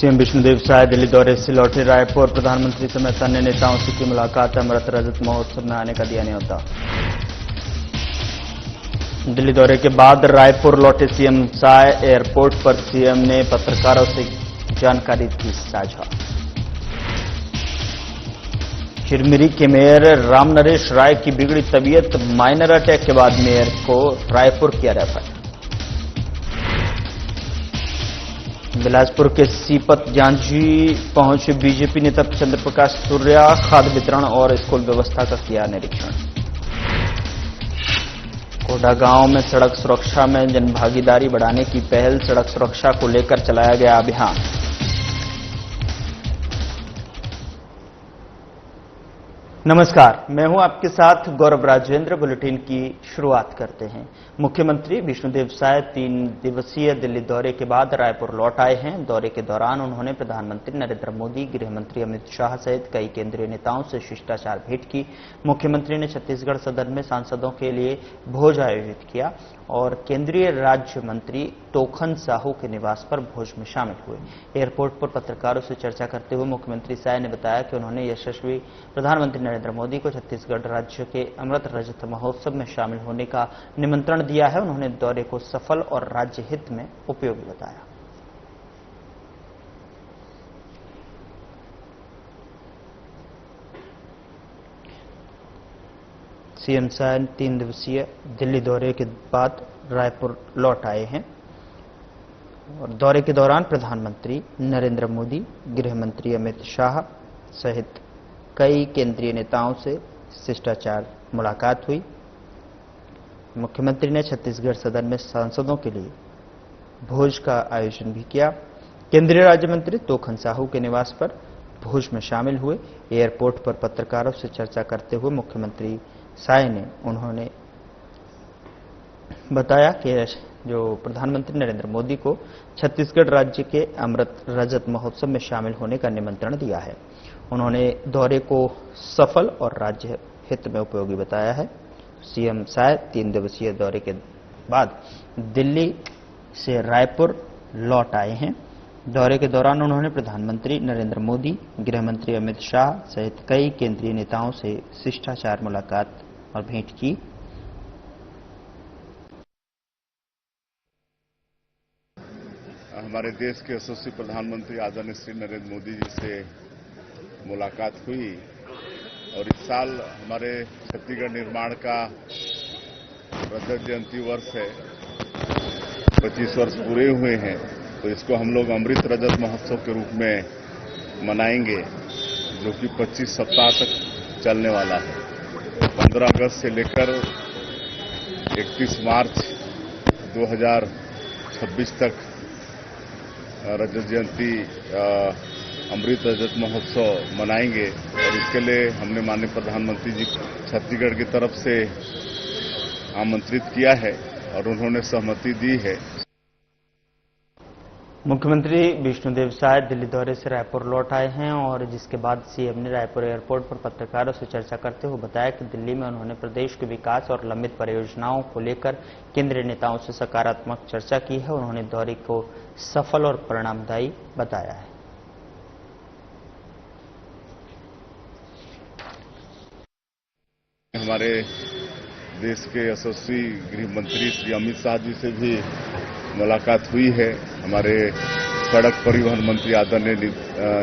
CM Vishnudeo Sai Delhi दौरे से लौटे। रायपुर प्रधानमंत्री समेत अन्य नेताओं से की मुलाकात। अमृत रजत महोत्सव में आने का दिया न्योता। दिल्ली दौरे के बाद रायपुर लौटे सीएम साय। एयरपोर्ट पर सीएम ने पत्रकारों से जानकारी की साझा। चिरमिरी के मेयर रामनरेश राय की बिगड़ी तबीयत। माइनर अटैक के बाद मेयर को रायपुर किया रेफर। बिलासपुर के सीपत जांझी पहुंचे बीजेपी नेता चंद्र प्रकाश सूर्या। खाद्य वितरण और स्कूल व्यवस्था का किया निरीक्षण। कोडा गांव में सड़क सुरक्षा में जनभागीदारी बढ़ाने की पहल। सड़क सुरक्षा को लेकर चलाया गया अभियान। नमस्कार, मैं हूं आपके साथ गौरव राजेंद्र। बुलेटिन की शुरुआत करते हैं। मुख्यमंत्री विष्णुदेव साय 3 दिवसीय दिल्ली दौरे के बाद रायपुर लौट आए हैं। दौरे के दौरान उन्होंने प्रधानमंत्री नरेंद्र मोदी, गृह मंत्री अमित शाह सहित कई केंद्रीय नेताओं से शिष्टाचार भेंट की। मुख्यमंत्री ने छत्तीसगढ़ सदन में सांसदों के लिए भोज आयोजित किया और केंद्रीय राज्य मंत्री तोखन साहू के निवास पर भोज में शामिल हुए। एयरपोर्ट पर पत्रकारों से चर्चा करते हुए मुख्यमंत्री साय ने बताया कि उन्होंने यशस्वी प्रधानमंत्री नरेंद्र मोदी को छत्तीसगढ़ राज्य के अमृत रजत महोत्सव में शामिल होने का निमंत्रण दिया है। उन्होंने दौरे को सफल और राज्य हित में उपयोगी बताया। सीएम साय 3 दिवसीय दिल्ली दौरे के बाद रायपुर लौट आए हैं और दौरे के दौरान प्रधानमंत्री नरेंद्र मोदी, गृह मंत्री अमित शाह सहित कई केंद्रीय नेताओं से शिष्टाचार मुलाकात हुई। मुख्यमंत्री ने छत्तीसगढ़ सदन में सांसदों के लिए भोज का आयोजन भी किया। केंद्रीय राज्य मंत्री तोखन साहू के निवास पर भोज में शामिल हुए। एयरपोर्ट पर पत्रकारों से चर्चा करते हुए मुख्यमंत्री साय ने उन्होंने बताया कि जो प्रधानमंत्री नरेंद्र मोदी को छत्तीसगढ़ राज्य के अमृत रजत महोत्सव में शामिल होने का निमंत्रण दिया है। उन्होंने दौरे को सफल और राज्य हित में उपयोगी बताया है। सीएम साय 3 दिवसीय दौरे के बाद दिल्ली से रायपुर लौट आए हैं। दौरे के दौरान उन्होंने प्रधानमंत्री नरेंद्र मोदी, गृह मंत्री अमित शाह सहित कई केंद्रीय नेताओं से शिष्टाचार मुलाकात और भेंट की। हमारे देश के यशस्वी प्रधानमंत्री आदरणीय श्री नरेंद्र मोदी जी से मुलाकात हुई और इस साल हमारे छत्तीसगढ़ निर्माण का रजत जयंती वर्ष है। 25 वर्ष पूरे हुए हैं, तो इसको हम लोग अमृत रजत महोत्सव के रूप में मनाएंगे, जो कि 25 सप्ताह तक चलने वाला है। 15 अगस्त से लेकर 31 मार्च 2026 तक रजत जयंती अमृत रजत महोत्सव मनाएंगे और इसके लिए हमने माननीय प्रधानमंत्री जी छत्तीसगढ़ की तरफ से आमंत्रित किया है और उन्होंने सहमति दी है। मुख्यमंत्री विष्णुदेव साय दिल्ली दौरे से रायपुर लौट आए हैं और जिसके बाद सीएम ने रायपुर एयरपोर्ट पर पत्रकारों से चर्चा करते हुए बताया कि दिल्ली में उन्होंने प्रदेश के विकास और लंबित परियोजनाओं को लेकर केंद्रीय नेताओं से सकारात्मक चर्चा की है। उन्होंने दौरे को सफल और परिणामदायी बताया है। हमारे देश के यशस्वी गृह मंत्री श्री अमित शाह जी से भी मुलाकात हुई है। हमारे सड़क परिवहन मंत्री आदरणीय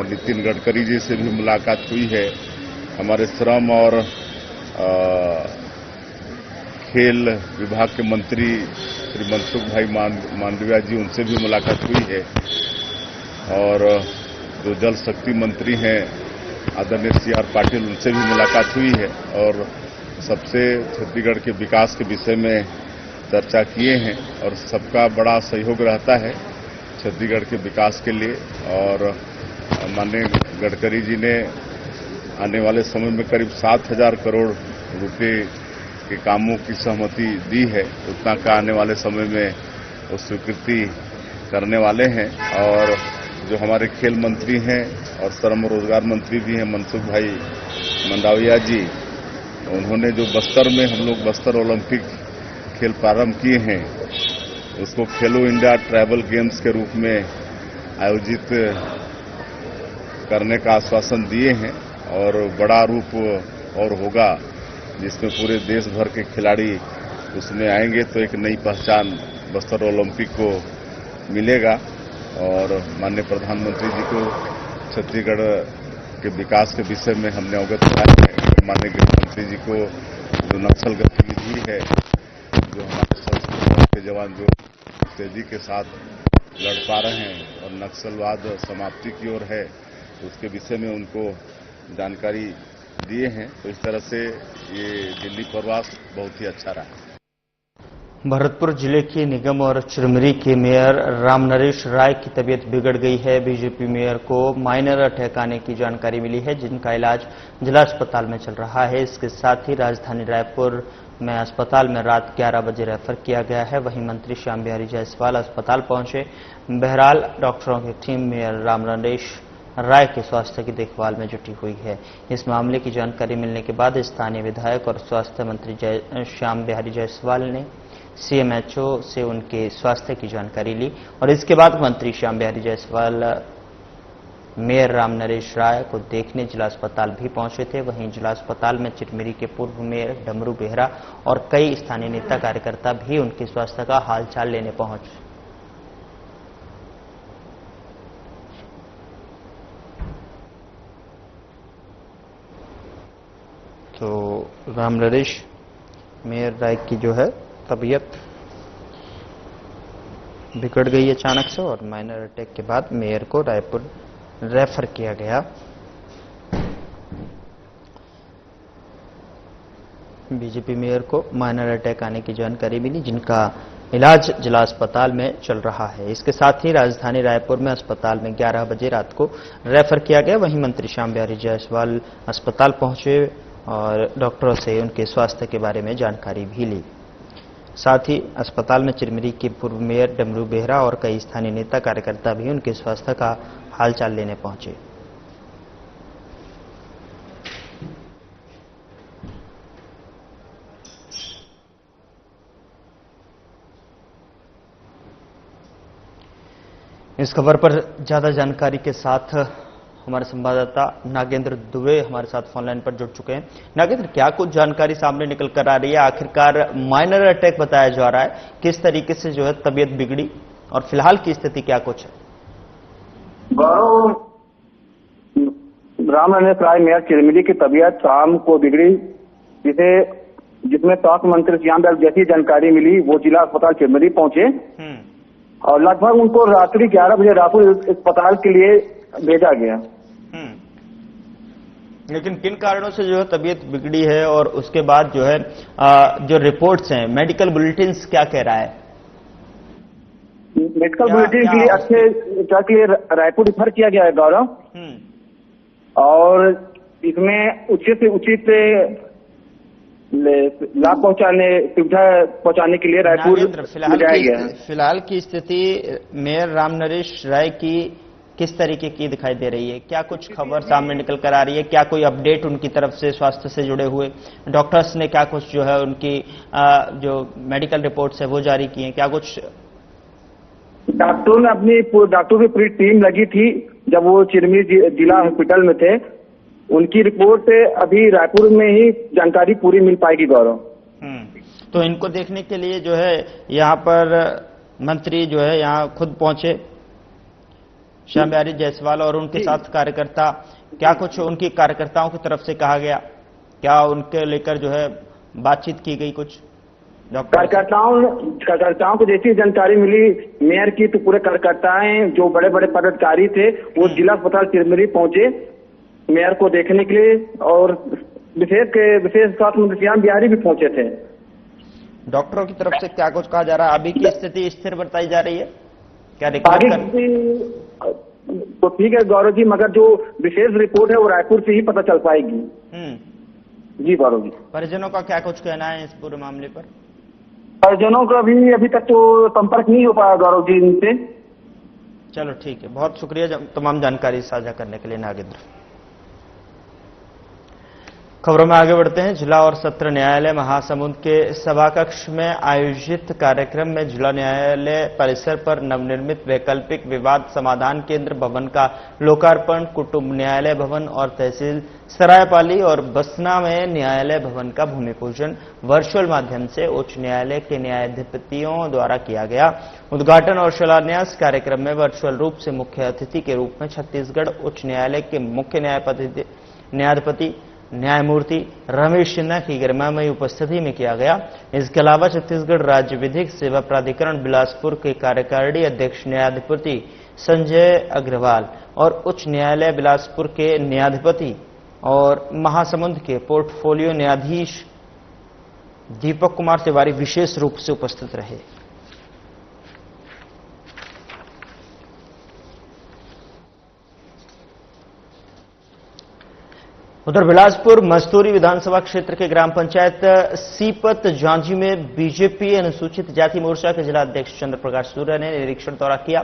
नितिन गडकरी जी से भी मुलाकात हुई है। हमारे श्रम और खेल विभाग के मंत्री श्री मनसुख भाई मांडविया जी, उनसे भी मुलाकात हुई है और जो जल शक्ति मंत्री हैं आदरणीय CR पाटिल, उनसे भी मुलाकात हुई है और सबसे छत्तीसगढ़ के विकास के विषय में चर्चा किए हैं और सबका बड़ा सहयोग रहता है छत्तीसगढ़ के विकास के लिए। और माननीय गडकरी जी ने आने वाले समय में करीब 7,000 करोड़ रुपए के कामों की सहमति दी है। उतना का आने वाले समय में वो स्वीकृति करने वाले हैं। और जो हमारे खेल मंत्री हैं और श्रम रोजगार मंत्री भी हैं मनसुख भाई मंडाविया जी, उन्होंने जो बस्तर में हम लोग बस्तर ओलंपिक खेल प्रारंभ किए हैं, उसको खेलो इंडिया ट्राइबल गेम्स के रूप में आयोजित करने का आश्वासन दिए हैं और बड़ा रूप और होगा जिसमें पूरे देश भर के खिलाड़ी उसमें आएंगे तो एक नई पहचान बस्तर ओलंपिक को मिलेगा। और माननीय प्रधानमंत्री जी को छत्तीसगढ़ के विकास के विषय में हमने अवगत कराया है। माननीय गृह मंत्री जी को जो नक्सल गतिविधि है, जो हमारे सशस्त्र के जवान जो तेजी के साथ लड़ पा रहे हैं और नक्सलवाद समाप्ति की ओर है, उसके विषय में उनको जानकारी दिए हैं। तो इस तरह से ये दिल्ली प्रवास बहुत ही अच्छा रहा। भरतपुर जिले के निगम और चिरमिरी के मेयर रामनरेश राय की तबीयत बिगड़ गई है। बीजेपी मेयर को माइनर अटैक आने की जानकारी मिली है, जिनका इलाज जिला अस्पताल में चल रहा है। इसके साथ ही राजधानी रायपुर में अस्पताल में रात 11 बजे रेफर किया गया है। वहीं मंत्री श्याम बिहारी जायसवाल अस्पताल पहुंचे। बहरहाल डॉक्टरों की टीम मेयर रामनरेश राय के स्वास्थ्य की देखभाल में जुटी हुई है। इस मामले की जानकारी मिलने के बाद स्थानीय विधायक और स्वास्थ्य मंत्री श्याम बिहारी जायसवाल ने सीएमएचओ से उनके स्वास्थ्य की जानकारी ली और इसके बाद मंत्री श्याम बिहारी जायसवाल मेयर रामनरेश राय को देखने जिला अस्पताल भी पहुंचे थे। वहीं जिला अस्पताल में चिरमिरी के पूर्व मेयर डमरू बेहरा और कई स्थानीय नेता कार्यकर्ता भी उनके स्वास्थ्य का हालचाल लेने पहुंचे। तो रामनरेश मेयर राय की जो है तबीयत बिगड़ गई अचानक से और माइनर अटैक के बाद मेयर को रायपुर रेफर किया गया। बीजेपी मेयर को माइनर अटैक आने की जानकारी मिली, जिनका इलाज जिला अस्पताल में चल रहा है। इसके साथ ही राजधानी रायपुर में अस्पताल में 11 बजे रात को रेफर किया गया। वहीं मंत्री श्याम बिहारी जायसवाल अस्पताल पहुंचे और डॉक्टरों से उनके स्वास्थ्य के बारे में जानकारी भी ली। साथ ही अस्पताल में चिरमिरी के पूर्व मेयर डमरू बेहरा और कई स्थानीय नेता कार्यकर्ता भी उनके स्वास्थ्य का हालचाल लेने पहुंचे। इस खबर पर ज्यादा जानकारी के साथ हमारे संवाददाता नागेंद्र दुबे हमारे साथ फोनलाइन पर जुड़ चुके हैं। नागेंद्र, क्या कुछ जानकारी सामने निकल कर आ रही है? आखिरकार माइनर अटैक बताया जा रहा है, किस तरीके से जो है तबीयत बिगड़ी और फिलहाल की स्थिति क्या कुछ है? गौरव, रामनरेश राय मेयर चिरमिरी की तबीयत शाम को बिगड़ी, जिसमें स्वास्थ्य मंत्री श्याम बिहारी जैसी जानकारी मिली वो जिला अस्पताल चिरमिरी पहुंचे और लगभग उनको रात्रि 11 बजे रायपुर अस्पताल के लिए भेजा गया। लेकिन किन कारणों से जो है तबीयत बिगड़ी है और उसके बाद जो है जो रिपोर्ट्स हैं, मेडिकल बुलेटिन्स क्या कह रहा है? मेडिकल बुलेटिन के लिए अच्छे के लिए रायपुर रिफर किया गया है गौरव, और इसमें उचित से उचित लाभ पहुंचाने, सुविधा पहुंचाने के लिए रायपुर भेजा गया है। फिलहाल की स्थिति मेयर रामनरेश राय की किस तरीके की दिखाई दे रही है? क्या कुछ खबर सामने निकल कर आ रही है? क्या कोई अपडेट उनकी तरफ से स्वास्थ्य से जुड़े हुए डॉक्टर्स ने क्या कुछ जो है उनकी जो मेडिकल रिपोर्ट्स है वो जारी की हैं? क्या कुछ डॉक्टरों की पूरी टीम लगी थी जब वो चिरमिरी जिला हॉस्पिटल में थे। उनकी रिपोर्ट अभी रायपुर में ही जानकारी पूरी मिल पाएगी गौरव। तो इनको देखने के लिए जो है यहाँ पर मंत्री जो है यहाँ खुद पहुंचे, श्याम बिहारी जायसवाल और उनके साथ कार्यकर्ता, क्या कुछ उनकी कार्यकर्ताओं की तरफ से कहा गया? क्या उनके लेकर जो है बातचीत की गई? कुछ कार्यकर्ताओं को जैसी जानकारी मिली मेयर की, तो पूरे कार्यकर्ताएं जो बड़े बड़े पदाधिकारी थे वो जिला अस्पताल चिरमिरी पहुंचे मेयर को देखने के लिए, और विशेष स्वास्थ्य मंत्री श्याम बिहारी भी पहुंचे थे। डॉक्टरों की तरफ से क्या कुछ कहा जा रहा है? अभी की स्थिति स्थिर बताई जा रही है? क्या आगे तो ठीक है गौरव जी, मगर जो विशेष रिपोर्ट है वो रायपुर से ही पता चल पाएगी। जी गौरव जी। परिजनों का क्या कुछ कहना है इस पूरे मामले पर? परिजनों का भी अभी तक तो संपर्क नहीं हो पाया गौरव जी इनसे। चलो ठीक है, बहुत शुक्रिया तमाम जानकारी साझा करने के लिए नागेंद्र। खबरों में आगे बढ़ते हैं। जिला और सत्र न्यायालय महासमुंद के सभाकक्ष में आयोजित कार्यक्रम में जिला न्यायालय परिसर पर नवनिर्मित वैकल्पिक विवाद समाधान केंद्र भवन का लोकार्पण, कुटुंब न्यायालय भवन और तहसील सरायपाली और बसना में न्यायालय भवन का भूमि पूजन वर्चुअल माध्यम से उच्च न्यायालय के न्यायाधिपतियों द्वारा किया गया। उद्घाटन और शिलान्यास कार्यक्रम में वर्चुअल रूप से मुख्य अतिथि के रूप में छत्तीसगढ़ उच्च न्यायालय के मुख्य न्यायाधिपति न्यायमूर्ति रमेश सिन्हा की गरिमामयी उपस्थिति में किया गया। इसके अलावा छत्तीसगढ़ राज्य विधिक सेवा प्राधिकरण बिलासपुर के कार्यकारिणी अध्यक्ष न्यायाधिपति संजय अग्रवाल और उच्च न्यायालय बिलासपुर के न्यायाधिपति और महासमुंद के पोर्टफोलियो न्यायाधीश दीपक कुमार तिवारी विशेष रूप से उपस्थित रहे। उधर बिलासपुर मस्तूरी विधानसभा क्षेत्र के ग्राम पंचायत सीपत जांजी में बीजेपी अनुसूचित जाति मोर्चा के जिला अध्यक्ष चंद्र प्रकाश सूर्य ने निरीक्षण दौरा किया।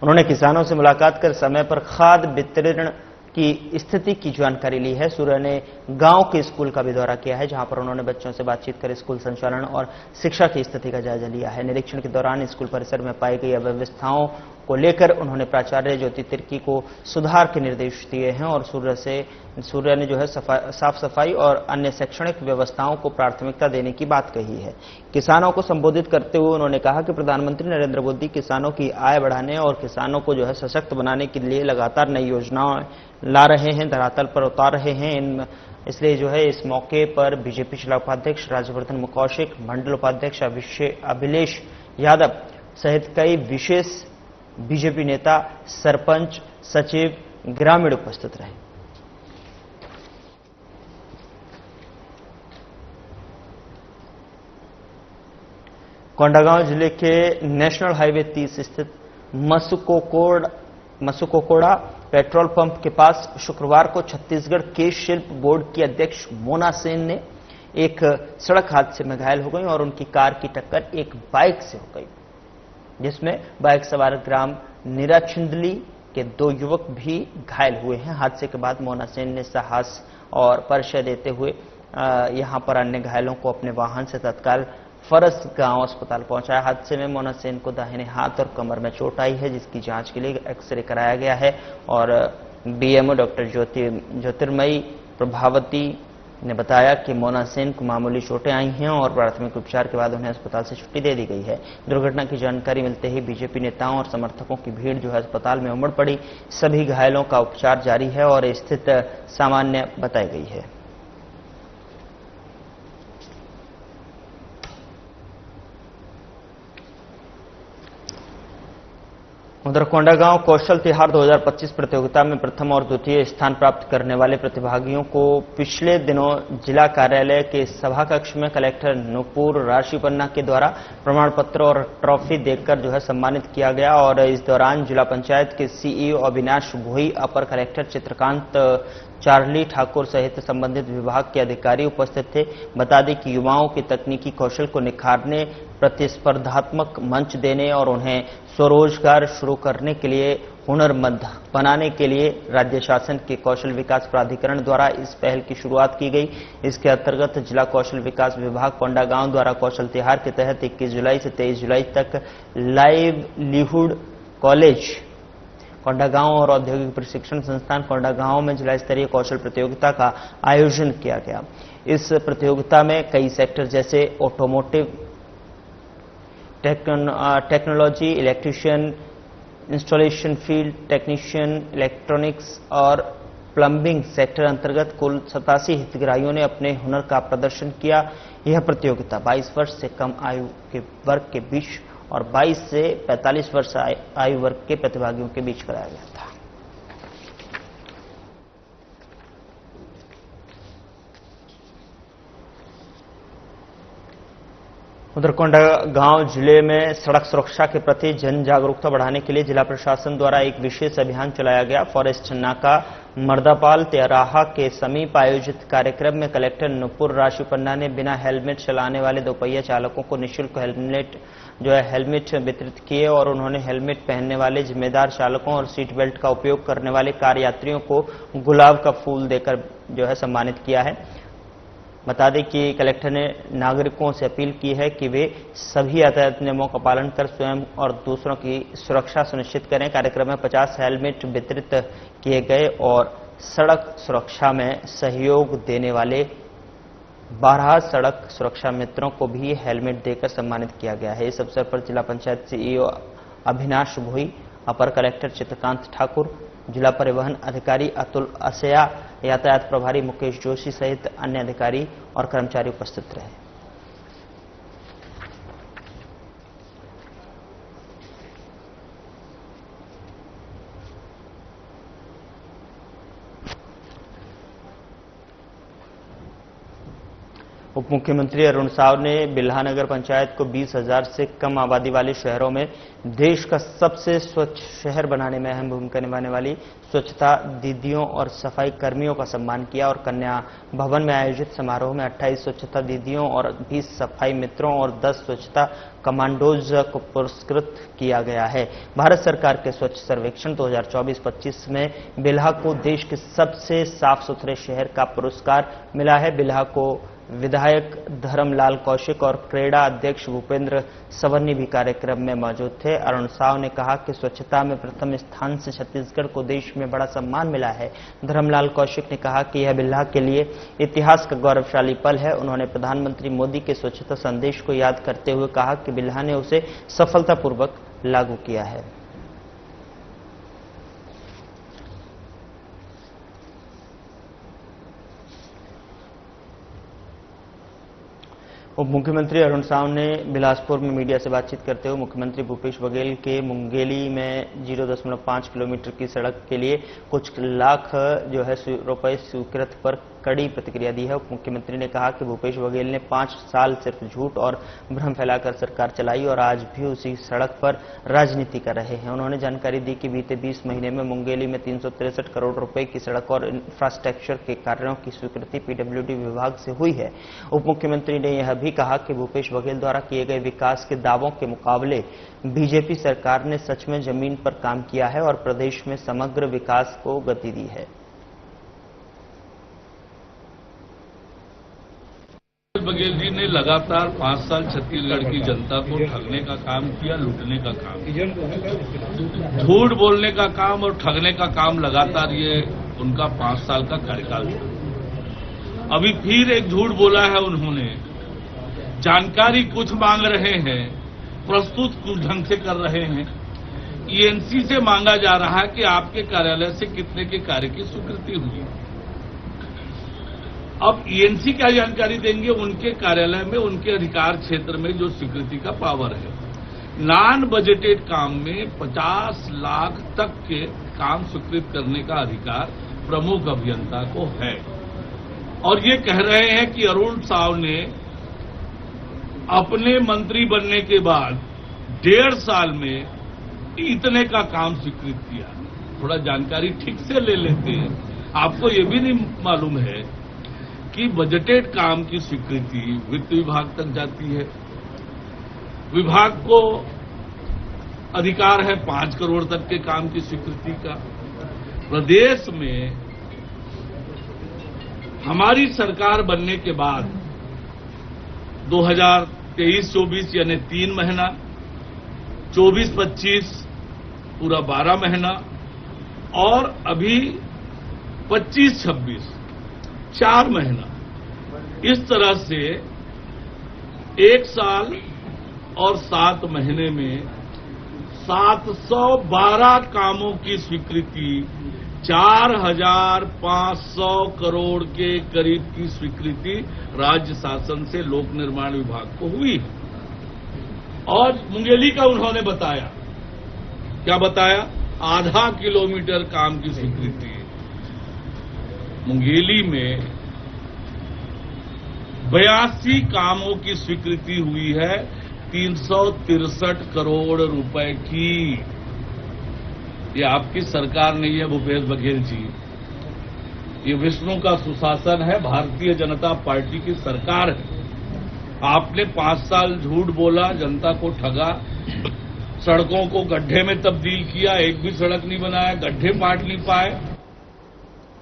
उन्होंने किसानों से मुलाकात कर समय पर खाद वितरण की स्थिति की जानकारी ली है। सूर्य ने गांव के स्कूल का भी दौरा किया है, जहां पर उन्होंने बच्चों से बातचीत कर स्कूल संचालन और शिक्षा की स्थिति का जायजा लिया है। निरीक्षण के दौरान स्कूल परिसर में पाई गई अव्यवस्थाओं को लेकर उन्होंने प्राचार्य ज्योति तिर्की को सुधार के निर्देश दिए हैं और सूर्य ने जो है साफ सफाई और अन्य शैक्षणिक व्यवस्थाओं को प्राथमिकता देने की बात कही है। किसानों को संबोधित करते हुए उन्होंने कहा कि प्रधानमंत्री नरेंद्र मोदी किसानों की आय बढ़ाने और किसानों को जो है सशक्त बनाने के लिए लगातार नई योजनाएं ला रहे हैं, धरातल पर उतार रहे हैं। इसलिए जो है इस मौके पर बीजेपी जिला उपाध्यक्ष राजवर्धन कौशिक, मंडल उपाध्यक्ष अभिलेष यादव सहित कई विशेष बीजेपी नेता, सरपंच, सचिव, ग्रामीण उपस्थित रहे। कोंडागांव जिले के नेशनल हाईवे 30 स्थित मसुकोकोड़ा पेट्रोल पंप के पास शुक्रवार को छत्तीसगढ़ केश शिल्प बोर्ड की अध्यक्ष मोना सेन ने एक सड़क हादसे में घायल हो गई और उनकी कार की टक्कर एक बाइक से हो गई, जिसमें बाइक सवार ग्राम निराछिंदली के 2 युवक भी घायल हुए हैं। हादसे के बाद मोना सेन ने साहस और परिचय देते हुए यहां पर अन्य घायलों को अपने वाहन से तत्काल फरस गांव अस्पताल पहुंचाया। हादसे में मोना सेन को दाहिने हाथ और कमर में चोट आई है, जिसकी जांच के लिए एक्सरे कराया गया है और बीएमओ डॉक्टर ज्योतिर्मयी प्रभावती ने बताया कि मोना सेन को मामूली चोटें आई हैं और प्राथमिक उपचार के बाद उन्हें अस्पताल से छुट्टी दे दी गई है। दुर्घटना की जानकारी मिलते ही बीजेपी नेताओं और समर्थकों की भीड़ जो है अस्पताल में उमड़ पड़ी। सभी घायलों का उपचार जारी है और स्थिति सामान्य बताई गई है। उधर कोंडागांव कौशल तिहार 2025 प्रतियोगिता में प्रथम और द्वितीय स्थान प्राप्त करने वाले प्रतिभागियों को पिछले दिनों जिला कार्यालय के सभाकक्ष में कलेक्टर नुपुर राशिपन्ना के द्वारा प्रमाण पत्र और ट्रॉफी देकर जो है सम्मानित किया गया और इस दौरान जिला पंचायत के सीईओ अविनाश भोई, अपर कलेक्टर चित्रकांत चार्ली ठाकुर सहित संबंधित विभाग के अधिकारी उपस्थित थे। बता दें कि युवाओं के तकनीकी कौशल को निखारने, प्रतिस्पर्धात्मक मंच देने और उन्हें स्वरोजगार शुरू करने के लिए हुनरमंद बनाने के लिए राज्य शासन के कौशल विकास प्राधिकरण द्वारा इस पहल की शुरुआत की गई। इसके अंतर्गत जिला कौशल विकास विभाग कोंडागांव द्वारा कौशल तिहार के तहत 21 जुलाई से 23 जुलाई तक लाइवलीहुड कॉलेज कोंडागांव और औद्योगिक प्रशिक्षण संस्थान कोंडागांव में जिला स्तरीय कौशल प्रतियोगिता का आयोजन किया गया। इस प्रतियोगिता में कई सेक्टर जैसे automotive, technology, electrician, installation field technician, electronics और प्लम्बिंग सेक्टर अंतर्गत कुल 87 हितग्राहियों ने अपने हुनर का प्रदर्शन किया। यह प्रतियोगिता 22 वर्ष से कम आयु के वर्ग के बीच और 22 से 45 वर्ष आयु वर्ग के प्रतिभागियों के बीच कराया गया था। उधर कोंडागांव जिले में सड़क सुरक्षा के प्रति जन जागरूकता बढ़ाने के लिए जिला प्रशासन द्वारा एक विशेष अभियान चलाया गया। फॉरेस्ट नाका मर्दापाल तेराहा के समीप आयोजित कार्यक्रम में कलेक्टर नुपुर राशिपन्ना ने बिना हेलमेट चलाने वाले दोपहिया चालकों को निःशुल्क हेलमेट वितरित किए और उन्होंने हेलमेट पहनने वाले जिम्मेदार चालकों और सीट बेल्ट का उपयोग करने वाले कार यात्रियों को गुलाब का फूल देकर जो है सम्मानित किया है। बता दें कि कलेक्टर ने नागरिकों से अपील की है कि वे सभी यातायात नियमों का पालन कर स्वयं और दूसरों की सुरक्षा सुनिश्चित करें। कार्यक्रम में 50 हेलमेट वितरित किए गए और सड़क सुरक्षा में सहयोग देने वाले 12 सड़क सुरक्षा मित्रों को भी हेलमेट देकर सम्मानित किया गया है। इस अवसर पर जिला पंचायत सीईओ अभिनाश भोई, अपर कलेक्टर चित्रकांत ठाकुर, जिला परिवहन अधिकारी अतुल असया, यातायात प्रभारी मुकेश जोशी सहित अन्य अधिकारी और कर्मचारी उपस्थित रहे। उप मुख्यमंत्री अरुण साव ने बिल्हा नगर पंचायत को 20,000 से कम आबादी वाले शहरों में देश का सबसे स्वच्छ शहर बनाने में अहम भूमिका निभाने वाली स्वच्छता दीदियों और सफाई कर्मियों का सम्मान किया और कन्या भवन में आयोजित समारोह में 28 स्वच्छता दीदियों और 20 सफाई मित्रों और 10 स्वच्छता कमांडोज को पुरस्कृत किया गया है। भारत सरकार के स्वच्छ सर्वेक्षण 2024-25 में बिल्हा को देश के सबसे साफ सुथरे शहर का पुरस्कार मिला है। बिल्हा को विधायक धर्मलाल कौशिक और क्रेडा अध्यक्ष भूपेंद्र सवर्णी भी कार्यक्रम में मौजूद थे। अरुण साव ने कहा कि स्वच्छता में प्रथम स्थान से छत्तीसगढ़ को देश में बड़ा सम्मान मिला है। धर्मलाल कौशिक ने कहा कि यह बिल्हा के लिए इतिहास का गौरवशाली पल है। उन्होंने प्रधानमंत्री मोदी के स्वच्छता संदेश को याद करते हुए कहा कि बिल्हा ने उसे सफलतापूर्वक लागू किया है। उप मुख्यमंत्री अरुण साव ने बिलासपुर में मीडिया से बातचीत करते हुए मुख्यमंत्री भूपेश बघेल के मुंगेली में 0.5 किलोमीटर की सड़क के लिए कुछ लाख रुपए स्वीकृत पर कड़ी प्रतिक्रिया दी है। उप मुख्यमंत्री ने कहा कि भूपेश बघेल ने 5 साल सिर्फ झूठ और भ्रम फैलाकर सरकार चलाई और आज भी उसी सड़क पर राजनीति कर रहे हैं। उन्होंने जानकारी दी कि बीते 20 महीने में मुंगेली में 363 करोड़ रुपए की सड़क और इंफ्रास्ट्रक्चर के कार्यों की स्वीकृति पीडब्ल्यूडी विभाग से हुई है। उप मुख्यमंत्री ने यह भी कहा कि भूपेश बघेल द्वारा किए गए विकास के दावों के मुकाबले बीजेपी सरकार ने सच में जमीन पर काम किया है और प्रदेश में समग्र विकास को गति दी है। बघेल जी ने लगातार 5 साल छत्तीसगढ़ की जनता को ठगने का काम किया, लूटने का काम किया, झूठ बोलने का काम और ठगने का काम लगातार ये उनका 5 साल का कार्यकाल था। अभी फिर एक झूठ बोला है उन्होंने, जानकारी कुछ मांग रहे हैं, प्रस्तुत कुछ ढंग से कर रहे हैं। ईएनसी से मांगा जा रहा है कि आपके कार्यालय से कितने के कार्य की स्वीकृति हुई। अब ईएनसी क्या जानकारी देंगे, उनके कार्यालय में उनके अधिकार क्षेत्र में जो स्वीकृति का पावर है। नॉन बजटेड काम में 50 लाख तक के काम स्वीकृत करने का अधिकार प्रमुख अभियंता को है। और ये कह रहे हैं कि अरुण साव ने अपने मंत्री बनने के बाद 1.5 साल में इतने का काम स्वीकृत किया। थोड़ा जानकारी ठीक से ले लेते हैं। आपको ये भी नहीं मालूम है कि बजटेड काम की स्वीकृति वित्त विभाग तक जाती है। विभाग को अधिकार है 5 करोड़ तक के काम की स्वीकृति का। प्रदेश में हमारी सरकार बनने के बाद 2023-24 यानी 3 महीना, 24-25 पूरा 12 महीना और अभी 25-26 4 महीना, इस तरह से 1 साल और 7 महीने में 712 कामों की स्वीकृति, 4,500 करोड़ के करीब की स्वीकृति राज्य शासन से लोक निर्माण विभाग को हुई है। और मुंगेली का उन्होंने बताया, क्या बताया, आधा किलोमीटर काम की स्वीकृति। मुंगेली में 82 कामों की स्वीकृति हुई है 363 करोड़ रुपए की। ये आपकी सरकार नहीं है भूपेश बघेल जी, ये विष्णु का सुशासन है, भारतीय जनता पार्टी की सरकार है। आपने 5 साल झूठ बोला, जनता को ठगा, सड़कों को गड्ढे में तब्दील किया, एक भी सड़क नहीं बनाया, गड्ढे पाट नहीं पाए।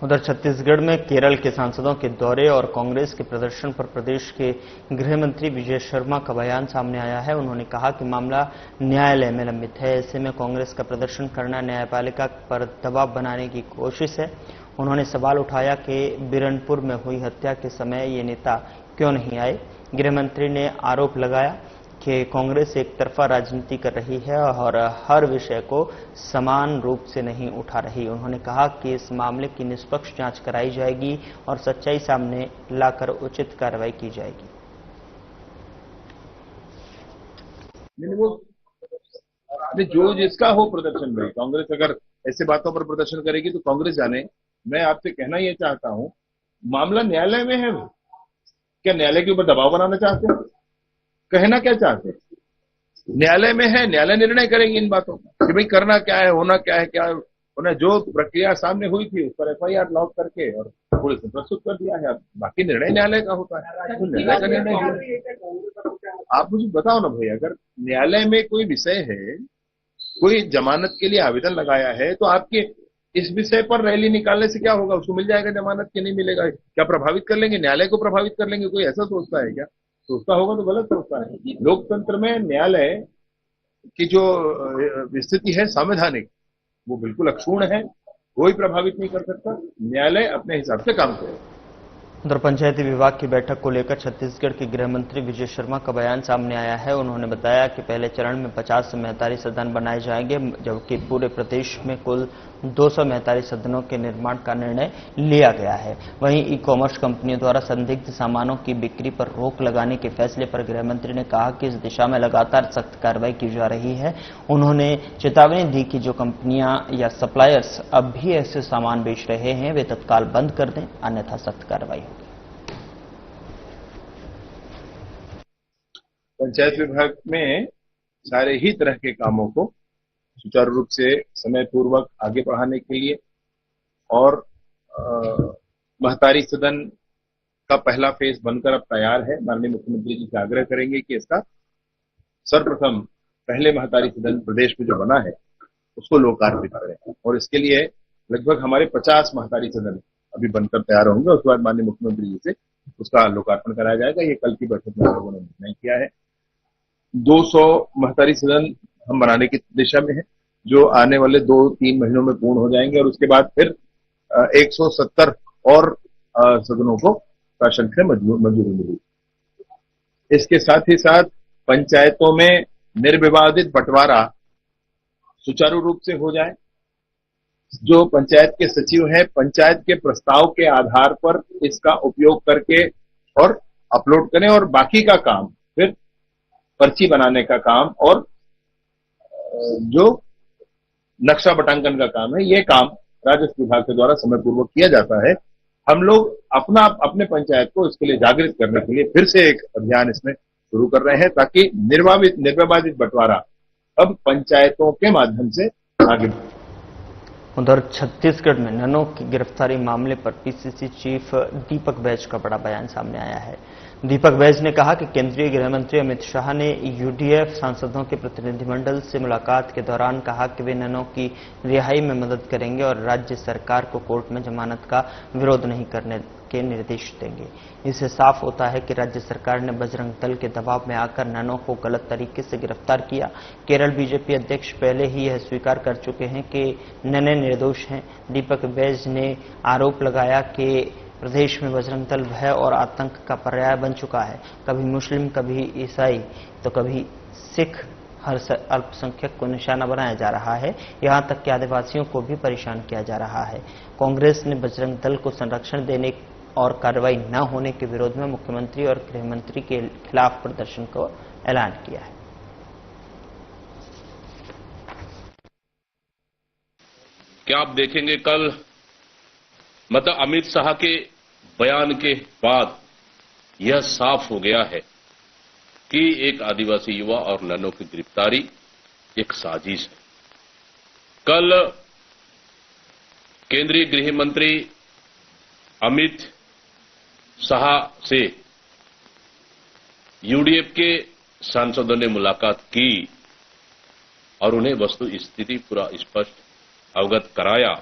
उधर छत्तीसगढ़ में केरल के सांसदों के दौरे और कांग्रेस के प्रदर्शन पर प्रदेश के गृह मंत्री विजय शर्मा का बयान सामने आया है। उन्होंने कहा कि मामला न्यायालय में लंबित है, ऐसे में कांग्रेस का प्रदर्शन करना न्यायपालिका पर दबाव बनाने की कोशिश है। उन्होंने सवाल उठाया कि बिरनपुर में हुई हत्या के समय ये नेता क्यों नहीं आए। गृह मंत्री ने आरोप लगाया कि कांग्रेस एक तरफा राजनीति कर रही है और हर विषय को समान रूप से नहीं उठा रही। उन्होंने कहा कि इस मामले की निष्पक्ष जांच कराई जाएगी और सच्चाई सामने लाकर उचित कार्रवाई की जाएगी। जो जिसका हो प्रदर्शन में, कांग्रेस अगर ऐसे बातों पर प्रदर्शन करेगी तो कांग्रेस जाने। मैं आपसे कहना ये चाहता हूं, मामला न्यायालय में है। क्या न्यायालय के ऊपर दबाव बनाना चाहते हैं? कहना क्या चाहते हैं? न्यायालय में है, न्यायालय निर्णय करेंगे इन बातों का कि भाई करना क्या है, होना क्या है, क्या उन्हें जो प्रक्रिया सामने हुई थी उस पर एफआईआर लॉक करके और पुलिस ने प्रस्तुत कर दिया है। बाकी निर्णय न्यायालय का होता है, तो न्यायालय का निर्णय। आप मुझे बताओ ना भाई, अगर न्यायालय में कोई विषय है, कोई जमानत के लिए आवेदन लगाया है, तो आपके इस विषय पर रैली निकालने से क्या होगा? उसको मिल जाएगा जमानत कि नहीं मिलेगा? क्या प्रभावित कर लेंगे? न्यायालय को प्रभावित कर लेंगे? कोई ऐसा सोचता है क्या? सोचता होगा तो गलत सोचता है। लोकतंत्र में न्यायालय की जो स्थिति है संवैधानिक, वो बिल्कुल अक्षुण्ण है, कोई प्रभावित नहीं कर सकता। न्यायालय अपने हिसाब से काम करे। उधर पंचायती विभाग की बैठक को लेकर छत्तीसगढ़ के गृह मंत्री विजय शर्मा का बयान सामने आया है। उन्होंने बताया कि पहले चरण में 50 से 42 सदन बनाए जाएंगे, जबकि पूरे प्रदेश में कुल 242 सदनों के निर्माण का निर्णय लिया गया है। वहीं ई कॉमर्स कंपनियों द्वारा संदिग्ध सामानों की बिक्री पर रोक लगाने के फैसले पर गृह मंत्री ने कहा कि इस दिशा में लगातार सख्त कार्रवाई की जा रही है। उन्होंने चेतावनी दी कि जो कंपनियां या सप्लायर्स अब भी ऐसे सामान बेच रहे हैं वे तत्काल बंद कर दें, अन्यथा सख्त कार्रवाई होगी। पंचायत विभाग में सारे ही तरह के कामों को सुचारू रूप से समय पूर्वक आगे बढ़ाने के लिए और महतारी सदन का पहला फेज बनकर अब तैयार है। माननीय मुख्यमंत्री जी से आग्रह करेंगे कि इसका सर्वप्रथम पहले महतारी सदन प्रदेश में जो बना है उसको लोकार्पित करें और इसके लिए लगभग हमारे 50 महतारी सदन अभी बनकर तैयार होंगे। उसके बाद माननीय मुख्यमंत्री जी से उसका लोकार्पण कराया जाएगा। ये कल की बैठक में हम लोगों ने निर्णय किया है। 200 महतारी सदन हम बनाने की दिशा में है, जो आने वाले 2-3 महीनों में पूर्ण हो जाएंगे और उसके बाद फिर 170 और सदनों को शासन से मंजूरी मिली। इसके साथ ही साथ पंचायतों में निर्विवादित बंटवारा सुचारू रूप से हो जाए। जो पंचायत के सचिव हैं, पंचायत के प्रस्ताव के आधार पर इसका उपयोग करके और अपलोड करें और बाकी का काम फिर पर्ची बनाने का काम और जो नक्शा बटांकन का काम है, ये काम राजस्व विभाग के द्वारा समय पूर्वक किया जाता है। हम लोग अपने पंचायत को इसके लिए जागृत करने के लिए फिर से एक अभियान इसमें शुरू कर रहे हैं ताकि निर्विवादित बंटवारा अब पंचायतों के माध्यम से आगे। उधर छत्तीसगढ़ में ननों की गिरफ्तारी मामले पर पीसीसी चीफ दीपक बैज का बड़ा बयान सामने आया है। दीपक बैज ने कहा कि केंद्रीय गृह मंत्री अमित शाह ने यूडीएफ सांसदों के प्रतिनिधिमंडल से मुलाकात के दौरान कहा कि वे ननों की रिहाई में मदद करेंगे और राज्य सरकार को कोर्ट में जमानत का विरोध नहीं करने के निर्देश देंगे। इससे साफ होता है कि राज्य सरकार ने बजरंग दल के दबाव में आकर ननों को गलत तरीके से गिरफ्तार किया। केरल बीजेपी अध्यक्ष पहले ही यह स्वीकार कर चुके हैं कि नने निर्दोष हैं। दीपक बैज ने आरोप लगाया कि प्रदेश में बजरंग दल भय और आतंक का पर्याय बन चुका है। कभी मुस्लिम, कभी ईसाई तो कभी सिख, हर अल्पसंख्यक को निशाना बनाया जा रहा है। यहां तक कि आदिवासियों को भी परेशान किया जा रहा है। कांग्रेस ने बजरंग दल को संरक्षण देने और कार्रवाई न होने के विरोध में मुख्यमंत्री और गृह मंत्री के खिलाफ प्रदर्शन का ऐलान किया है। क्या आप देखेंगे कल मतलब अमित शाह के बयान के बाद यह साफ हो गया है कि एक आदिवासी युवा और ननों की गिरफ्तारी एक साजिश है। कल केंद्रीय गृह मंत्री अमित शाह से यूडीएफ के सांसदों ने मुलाकात की और उन्हें वस्तु स्थिति पूरा स्पष्ट अवगत कराया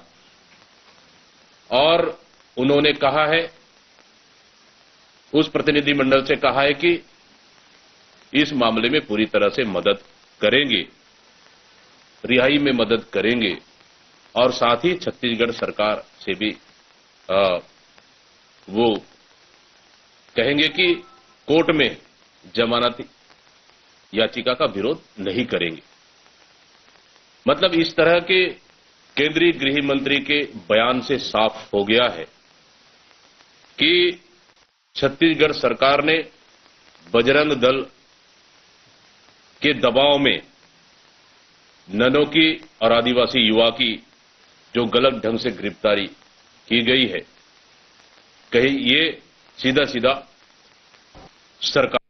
और उन्होंने कहा है, उस प्रतिनिधिमंडल से कहा है कि इस मामले में पूरी तरह से मदद करेंगे, रिहाई में मदद करेंगे और साथ ही छत्तीसगढ़ सरकार से भी वो कहेंगे कि कोर्ट में जमानत याचिका का विरोध नहीं करेंगे। मतलब इस तरह के केंद्रीय गृह मंत्री के बयान से साफ हो गया है कि छत्तीसगढ़ सरकार ने बजरंग दल के दबाव में ननों की और आदिवासी युवा की जो गलत ढंग से गिरफ्तारी की गई है, कहीं ये सीधा सीधा सरकार।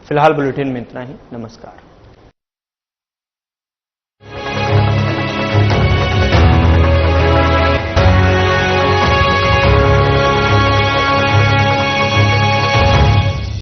फिलहाल बुलेटिन में इतना ही। नमस्कार।